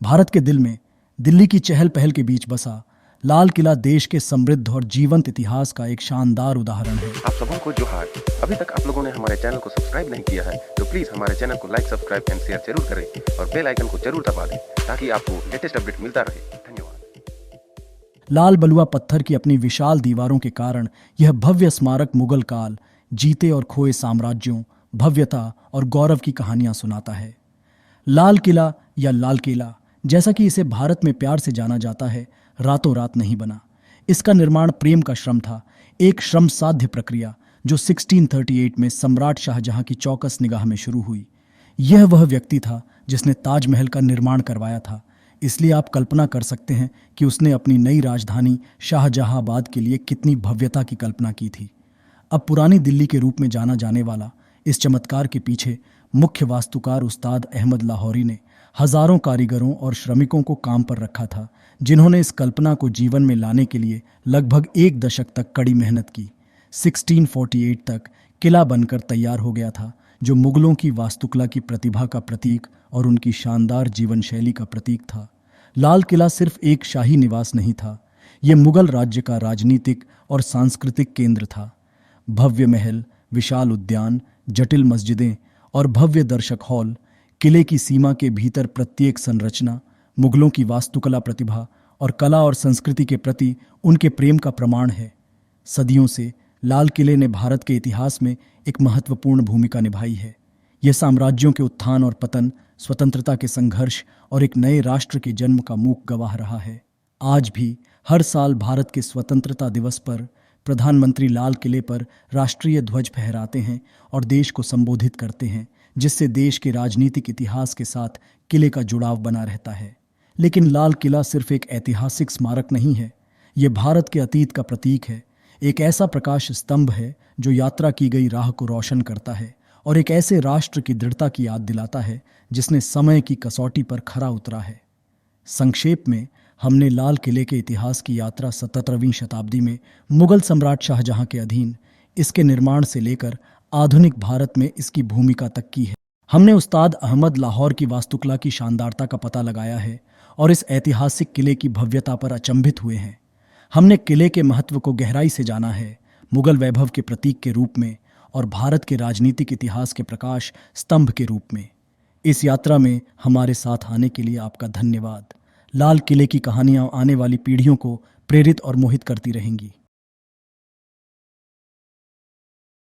भारत के दिल में दिल्ली की चहल पहल के बीच बसा लाल किला देश के समृद्ध और जीवंत इतिहास का एक शानदार उदाहरण है। आप सबों को जोहार। अभी तक आप लोगों ने हमारे चैनल को सब्सक्राइब नहीं किया है तो प्लीज हमारे चैनल को लाइक, सब्सक्राइब एंड शेयर जरूर करें और बेल आइकन को जरूर दबा दें ताकि आपको लेटेस्ट अपडेट मिलता रहे। धन्यवाद। लाल बलुआ पत्थर की अपनी विशाल दीवारों के कारण यह भव्य स्मारक मुगल काल, जीते और खोए साम्राज्यों, भव्यता और गौरव की कहानियां सुनाता है। लाल किला या लाल किला, जैसा कि इसे भारत में प्यार से जाना जाता है, रातों रात नहीं बना। इसका निर्माण प्रेम का श्रम था, एक श्रम साध्य प्रक्रिया जो 1638 में सम्राट शाहजहां की चौकस निगाह में शुरू हुई। यह वह व्यक्ति था जिसने ताजमहल का निर्माण करवाया था, इसलिए आप कल्पना कर सकते हैं कि उसने अपनी नई राजधानी शाहजहांबाद के लिए कितनी भव्यता की कल्पना की थी। अब पुरानी दिल्ली के रूप में जाना जाने वाला इस चमत्कार के पीछे मुख्य वास्तुकार उस्ताद अहमद लाहौरी ने हजारों कारीगरों और श्रमिकों को काम पर रखा था, जिन्होंने इस कल्पना को जीवन में लाने के लिए लगभग एक दशक तक कड़ी मेहनत की। 1648 तक किला बनकर तैयार हो गया था, जो मुगलों की वास्तुकला की प्रतिभा का प्रतीक और उनकी शानदार जीवन शैली का प्रतीक था। लाल किला सिर्फ एक शाही निवास नहीं था, यह मुगल राज्य का राजनीतिक और सांस्कृतिक केंद्र था। भव्य महल, विशाल उद्यान, जटिल मस्जिदें और भव्य दर्शक हॉल, किले की सीमा के भीतर प्रत्येक संरचना मुगलों की वास्तुकला प्रतिभा और कला और संस्कृति के प्रति उनके प्रेम का प्रमाण है। सदियों से लाल किले ने भारत के इतिहास में एक महत्वपूर्ण भूमिका निभाई है। यह साम्राज्यों के उत्थान और पतन, स्वतंत्रता के संघर्ष और एक नए राष्ट्र के जन्म का मूक गवाह रहा है। आज भी हर साल भारत के स्वतंत्रता दिवस पर प्रधानमंत्री लाल किले पर राष्ट्रीय ध्वज फहराते हैं और देश को संबोधित करते हैं, जिससे देश के राजनीतिक इतिहास के साथ किले का जुड़ाव बना रहता है। लेकिन लाल किला सिर्फ एक ऐतिहासिक स्मारक नहीं है, ये भारत के अतीत का प्रतीक है। एक ऐसा प्रकाश स्तंभ है जो यात्रा की गई राह को रोशन करता है और एक ऐसे राष्ट्र की दृढ़ता की याद दिलाता है जिसने समय की कसौटी पर खरा उतरा है। संक्षेप में हमने लाल किले के इतिहास की यात्रा 17वीं शताब्दी में मुगल सम्राट शाहजहां के अधीन इसके निर्माण से लेकर आधुनिक भारत में इसकी भूमिका तक की है। हमने उस्ताद अहमद लाहौर की वास्तुकला की शानदारता का पता लगाया है और इस ऐतिहासिक किले की भव्यता पर अचंभित हुए हैं। हमने किले के महत्व को गहराई से जाना है, मुगल वैभव के प्रतीक के रूप में और भारत के राजनीतिक इतिहास के प्रकाश स्तंभ के रूप में। इस यात्रा में हमारे साथ आने के लिए आपका धन्यवाद। लाल किले की कहानियां आने वाली पीढ़ियों को प्रेरित और मोहित करती रहेंगी।